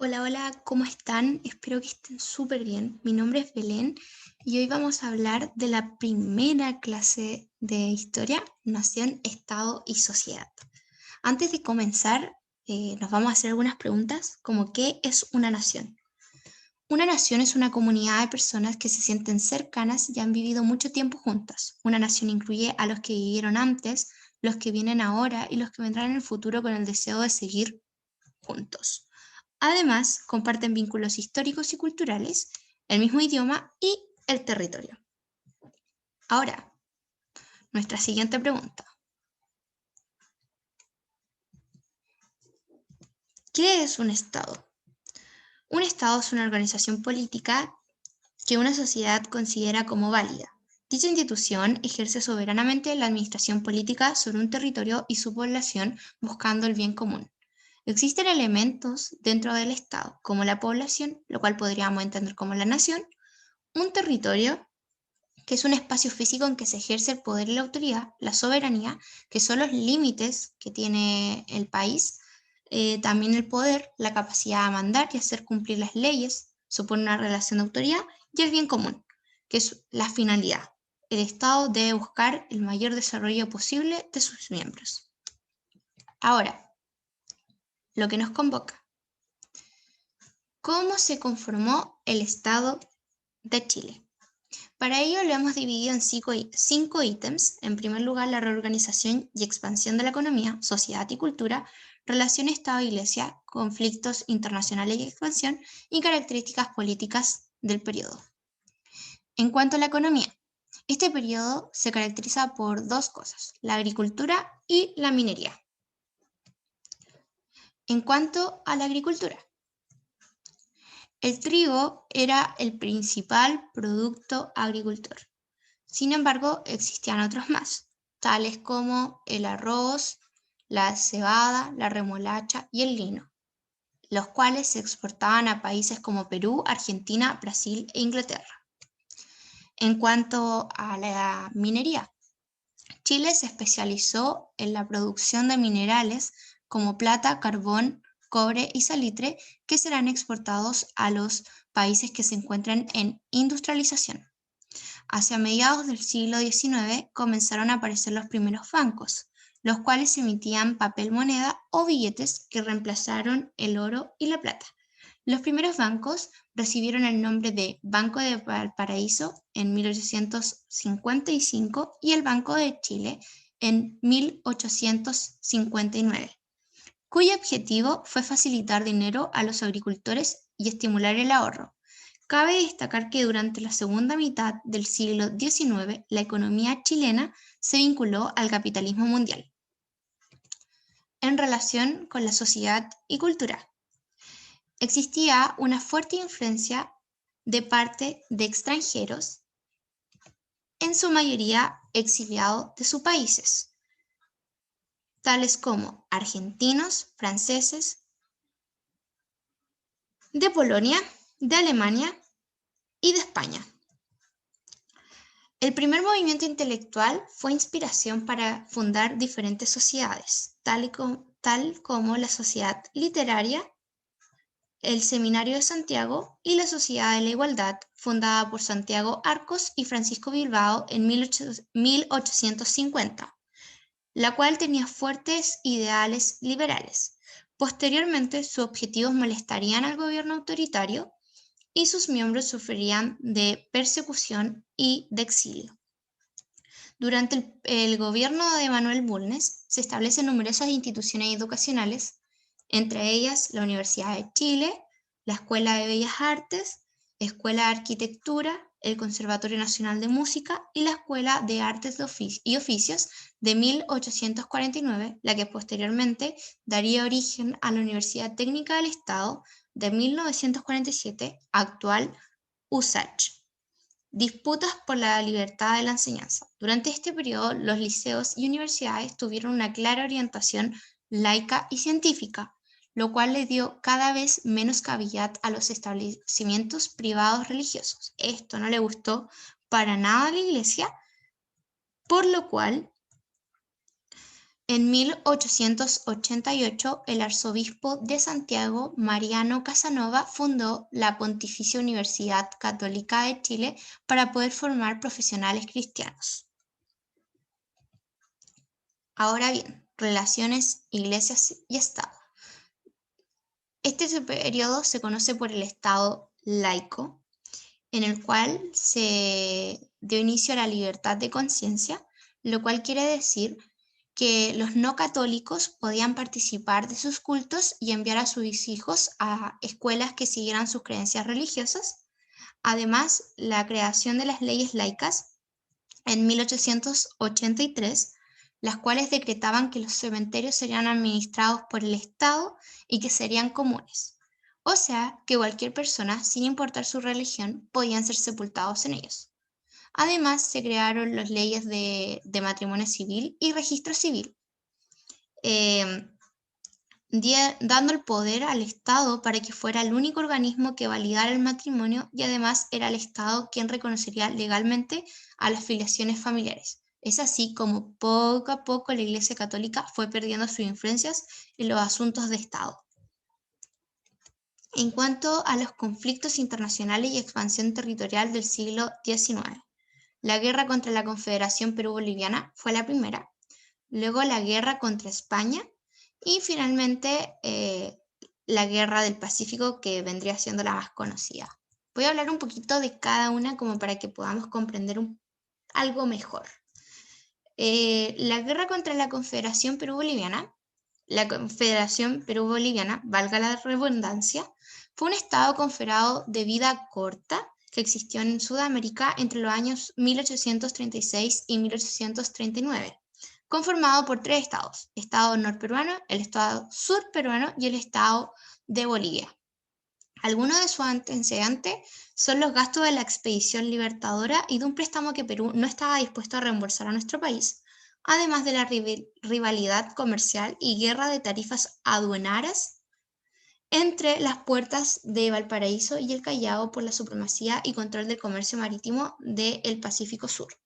Hola, hola, ¿cómo están? Espero que estén súper bien. Mi nombre es Belén y hoy vamos a hablar de la primera clase de historia, nación, estado y sociedad. Antes de comenzar, nos vamos a hacer algunas preguntas como ¿qué es una nación? Una nación es una comunidad de personas que se sienten cercanas y han vivido mucho tiempo juntas. Una nación incluye a los que vivieron antes, los que vienen ahora y los que vendrán en el futuro con el deseo de seguir juntos. Además, comparten vínculos históricos y culturales, el mismo idioma y el territorio. Ahora, nuestra siguiente pregunta. ¿Qué es un Estado? Un Estado es una organización política que una sociedad considera como válida. Dicha institución ejerce soberanamente la administración política sobre un territorio y su población buscando el bien común. Existen elementos dentro del Estado, como la población, lo cual podríamos entender como la nación, un territorio, que es un espacio físico en que se ejerce el poder y la autoridad, la soberanía, que son los límites que tiene el país, también el poder, la capacidad de mandar y hacer cumplir las leyes, supone una relación de autoridad, y el bien común, que es la finalidad. El Estado debe buscar el mayor desarrollo posible de sus miembros. Ahora, lo que nos convoca. ¿Cómo se conformó el Estado de Chile? Para ello lo hemos dividido en cinco ítems. En primer lugar, la reorganización y expansión de la economía, sociedad y cultura, relación Estado-Iglesia, conflictos internacionales y expansión, y características políticas del periodo. En cuanto a la economía, este periodo se caracteriza por dos cosas, la agricultura y la minería. En cuanto a la agricultura, el trigo era el principal producto agricultor. Sin embargo, existían otros más, tales como el arroz, la cebada, la remolacha y el lino, los cuales se exportaban a países como Perú, Argentina, Brasil e Inglaterra. En cuanto a la minería, Chile se especializó en la producción de minerales como plata, carbón, cobre y salitre que serán exportados a los países que se encuentran en industrialización. Hacia mediados del siglo XIX comenzaron a aparecer los primeros bancos, los cuales emitían papel moneda o billetes que reemplazaron el oro y la plata. Los primeros bancos recibieron el nombre de Banco de Valparaíso en 1855 y el Banco de Chile en 1859, cuyo objetivo fue facilitar dinero a los agricultores y estimular el ahorro. Cabe destacar que durante la segunda mitad del siglo XIX, la economía chilena se vinculó al capitalismo mundial. En relación con la sociedad y cultura, existía una fuerte influencia de parte de extranjeros, en su mayoría exiliados de sus países, tales como argentinos, franceses, de Polonia, de Alemania y de España. El primer movimiento intelectual fue inspiración para fundar diferentes sociedades, tal como la Sociedad Literaria, el Seminario de Santiago y la Sociedad de la Igualdad, fundada por Santiago Arcos y Francisco Bilbao en 1850, la cual tenía fuertes ideales liberales. Posteriormente, sus objetivos molestarían al gobierno autoritario y sus miembros sufrirían de persecución y de exilio. Durante el gobierno de Manuel Bulnes se establecen numerosas instituciones educacionales, entre ellas la Universidad de Chile, la Escuela de Bellas Artes, Escuela de Arquitectura, el Conservatorio Nacional de Música y la Escuela de Artes y Oficios de 1849, la que posteriormente daría origen a la Universidad Técnica del Estado de 1947, actual USACH. Disputas por la libertad de la enseñanza. Durante este periodo, los liceos y universidades tuvieron una clara orientación laica y científica, lo cual le dio cada vez menos cavidad a los establecimientos privados religiosos. Esto no le gustó para nada a la iglesia, por lo cual En 1888, el arzobispo de Santiago, Mariano Casanova, fundó la Pontificia Universidad Católica de Chile para poder formar profesionales cristianos. Ahora bien, relaciones iglesias y Estado. Este periodo se conoce por el Estado laico, en el cual se dio inicio a la libertad de conciencia, lo cual quiere decir que los no católicos podían participar de sus cultos y enviar a sus hijos a escuelas que siguieran sus creencias religiosas. Además, la creación de las leyes laicas en 1883, las cuales decretaban que los cementerios serían administrados por el Estado y que serían comunes. O sea, que cualquier persona, sin importar su religión, podían ser sepultados en ellos. Además, se crearon las leyes de matrimonio civil y registro civil, eh, dando el poder al Estado para que fuera el único organismo que validara el matrimonio, y además era el Estado quien reconocería legalmente a las filiaciones familiares. Es así como poco a poco la Iglesia Católica fue perdiendo sus influencias en los asuntos de Estado. En cuanto a los conflictos internacionales y expansión territorial del siglo XIX, la guerra contra la Confederación Perú-Boliviana fue la primera, luego la guerra contra España y finalmente la guerra del Pacífico, que vendría siendo la más conocida. Voy a hablar un poquito de cada una como para que podamos comprender algo mejor. La guerra contra la Confederación Perú-Boliviana. La Confederación Perú-Boliviana, valga la redundancia, fue un estado confederado de vida corta que existió en Sudamérica entre los años 1836 y 1839, conformado por tres estados: el estado norperuano, el estado surperuano y el estado de Bolivia. Algunos de sus antecedentes son los gastos de la expedición libertadora y de un préstamo que Perú no estaba dispuesto a reembolsar a nuestro país, además de la rivalidad comercial y guerra de tarifas aduaneras entre las puertas de Valparaíso y el Callao por la supremacía y control del comercio marítimo del Pacífico Sur.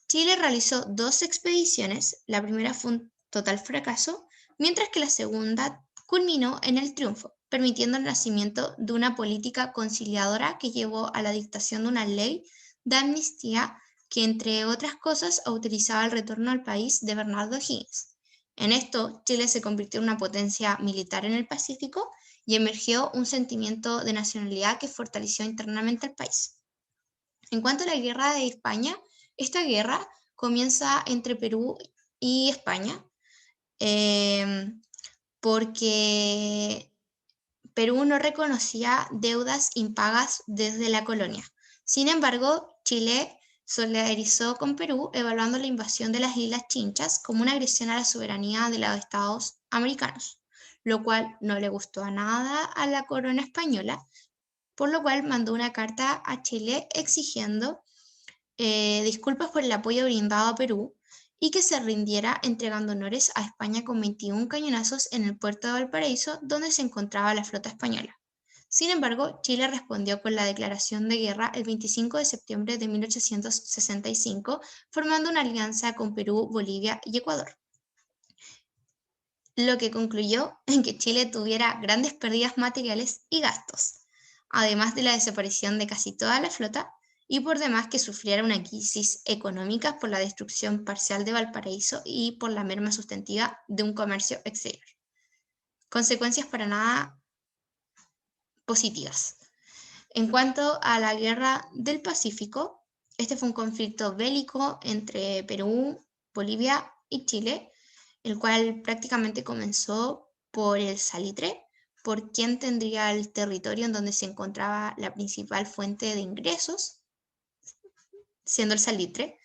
Chile realizó dos expediciones, la primera fue un total fracaso, mientras que la segunda culminó en el triunfo, permitiendo el nacimiento de una política conciliadora que llevó a la dictación de una ley de amnistía que, entre otras cosas, autorizaba el retorno al país de Bernardo O'Higgins. En esto, Chile se convirtió en una potencia militar en el Pacífico y emergió un sentimiento de nacionalidad que fortaleció internamente al país. En cuanto a la guerra de España, esta guerra comienza entre Perú y España, porque Perú no reconocía deudas impagas desde la colonia. Sin embargo, Chile solidarizó con Perú, evaluando la invasión de las Islas Chinchas como una agresión a la soberanía de los Estados americanos, lo cual no le gustó a nada a la corona española, por lo cual mandó una carta a Chile exigiendo disculpas por el apoyo brindado a Perú y que se rindiera, entregando honores a España con 21 cañonazos en el puerto de Valparaíso, donde se encontraba la flota española. Sin embargo, Chile respondió con la declaración de guerra el 25 de septiembre de 1865, formando una alianza con Perú, Bolivia y Ecuador, lo que concluyó en que Chile tuviera grandes pérdidas materiales y gastos, además de la desaparición de casi toda la flota, y por demás que sufriera una crisis económica por la destrucción parcial de Valparaíso y por la merma sustantiva de un comercio exterior. Consecuencias para nada positivas. En cuanto a la Guerra del Pacífico, este fue un conflicto bélico entre Perú, Bolivia y Chile, el cual prácticamente comenzó por el salitre, por quién tendría el territorio en donde se encontraba la principal fuente de ingresos, siendo el salitre,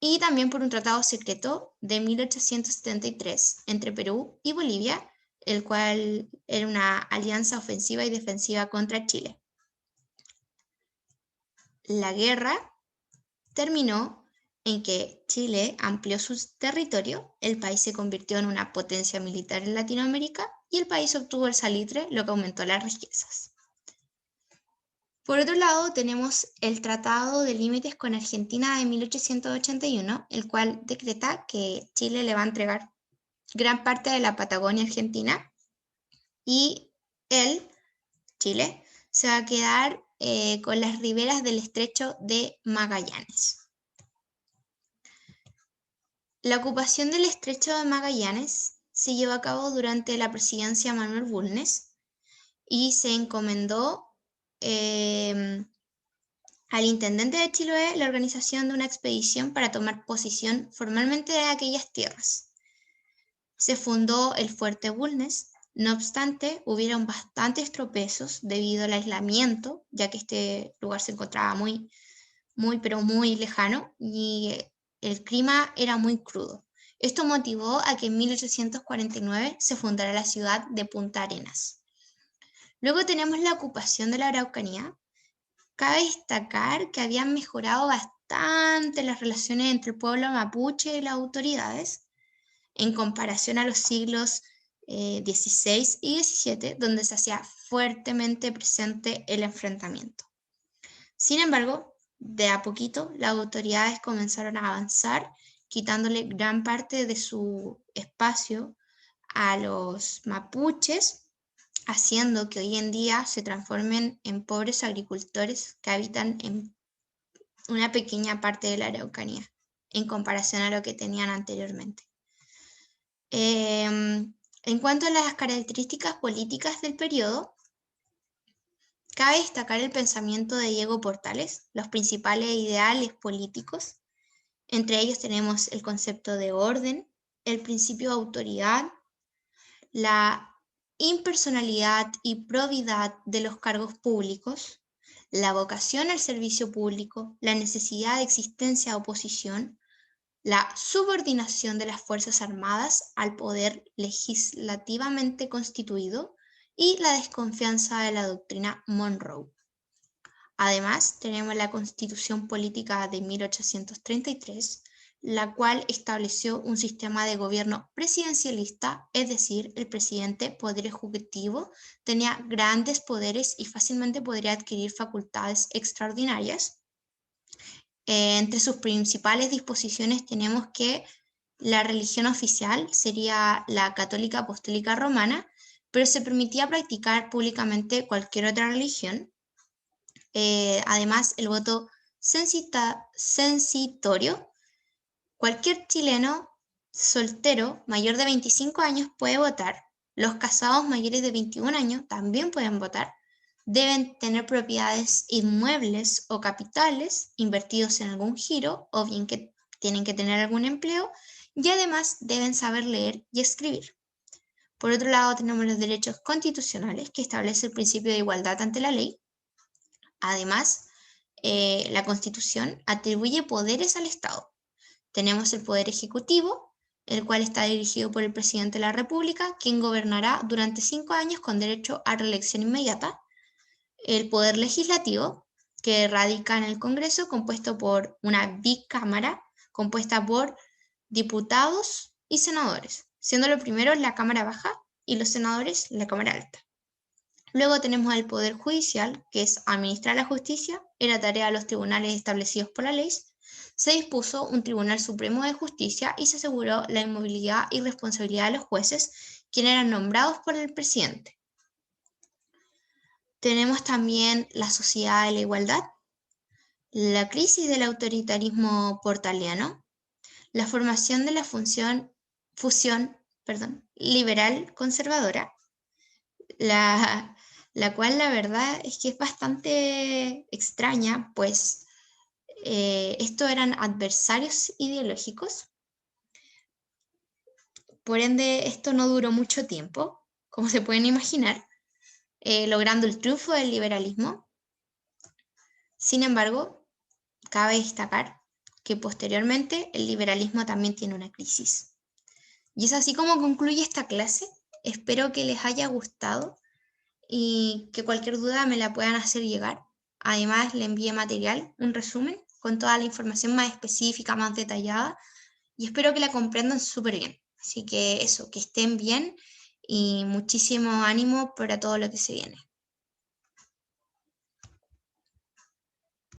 y también por un tratado secreto de 1873 entre Perú y Bolivia, el cual era una alianza ofensiva y defensiva contra Chile. La guerra terminó en que Chile amplió su territorio, el país se convirtió en una potencia militar en Latinoamérica y el país obtuvo el salitre, lo que aumentó las riquezas. Por otro lado, tenemos el Tratado de Límites con Argentina de 1881, el cual decreta que Chile le va a entregar gran parte de la Patagonia Argentina y él, Chile, se va a quedar con las riberas del Estrecho de Magallanes. La ocupación del Estrecho de Magallanes se llevó a cabo durante la presidencia de Manuel Bulnes y se encomendó al intendente de Chiloé la organización de una expedición para tomar posesión formalmente de aquellas tierras. Se fundó el Fuerte Bulnes. No obstante, hubieron bastantes tropezos debido al aislamiento, ya que este lugar se encontraba muy lejano y el clima era muy crudo. Esto motivó a que en 1849 se fundara la ciudad de Punta Arenas. Luego tenemos la ocupación de la Araucanía. Cabe destacar que habían mejorado bastante las relaciones entre el pueblo mapuche y las autoridades en comparación a los siglos XVI y XVII, donde se hacía fuertemente presente el enfrentamiento. Sin embargo, de a poquito las autoridades comenzaron a avanzar, quitándole gran parte de su espacio a los mapuches, haciendo que hoy en día se transformen en pobres agricultores que habitan en una pequeña parte de la Araucanía, en comparación a lo que tenían anteriormente. En cuanto a las características políticas del periodo, cabe destacar el pensamiento de Diego Portales, los principales ideales políticos. Entre ellos tenemos el concepto de orden, el principio de autoridad, la impersonalidad y probidad de los cargos públicos, la vocación al servicio público, la necesidad de existencia de oposición, la subordinación de las Fuerzas Armadas al poder legislativamente constituido y la desconfianza de la doctrina Monroe. Además, tenemos la Constitución Política de 1833, la cual estableció un sistema de gobierno presidencialista, es decir, el presidente, poder ejecutivo, tenía grandes poderes y fácilmente podría adquirir facultades extraordinarias. Entre sus principales disposiciones tenemos que la religión oficial sería la católica apostólica romana, pero se permitía practicar públicamente cualquier otra religión. Además, el voto censitorio. Cualquier chileno soltero mayor de 25 años puede votar. Los casados mayores de 21 años también pueden votar. Deben tener propiedades inmuebles o capitales invertidos en algún giro o bien que tienen que tener algún empleo y además deben saber leer y escribir. Por otro lado, tenemos los derechos constitucionales que establece el principio de igualdad ante la ley. Además, la Constitución atribuye poderes al Estado. Tenemos el Poder Ejecutivo, el cual está dirigido por el Presidente de la República, quien gobernará durante 5 años con derecho a reelección inmediata. El Poder Legislativo, que radica en el Congreso, compuesto por una bicámara, compuesta por diputados y senadores, siendo lo primero la Cámara Baja y los senadores la Cámara Alta. Luego tenemos al Poder Judicial, que es administrar la justicia, era tarea de los tribunales establecidos por la ley. Se dispuso un Tribunal Supremo de Justicia y se aseguró la inmovilidad y responsabilidad de los jueces, quienes eran nombrados por el presidente. Tenemos también la Sociedad de la Igualdad, la crisis del autoritarismo portaliano, la formación de la fusión liberal conservadora, la cual la verdad es que es bastante extraña, pues estos eran adversarios ideológicos. Por ende, esto no duró mucho tiempo, como se pueden imaginar, logrando el triunfo del liberalismo. Sin embargo, cabe destacar que posteriormente el liberalismo también tiene una crisis. Y es así como concluye esta clase. Espero que les haya gustado y que cualquier duda me la puedan hacer llegar. Además, le envié material, un resumen con toda la información más específica, más detallada, y espero que la comprendan súper bien. Así que eso, que estén bien y muchísimo ánimo para todo lo que se viene.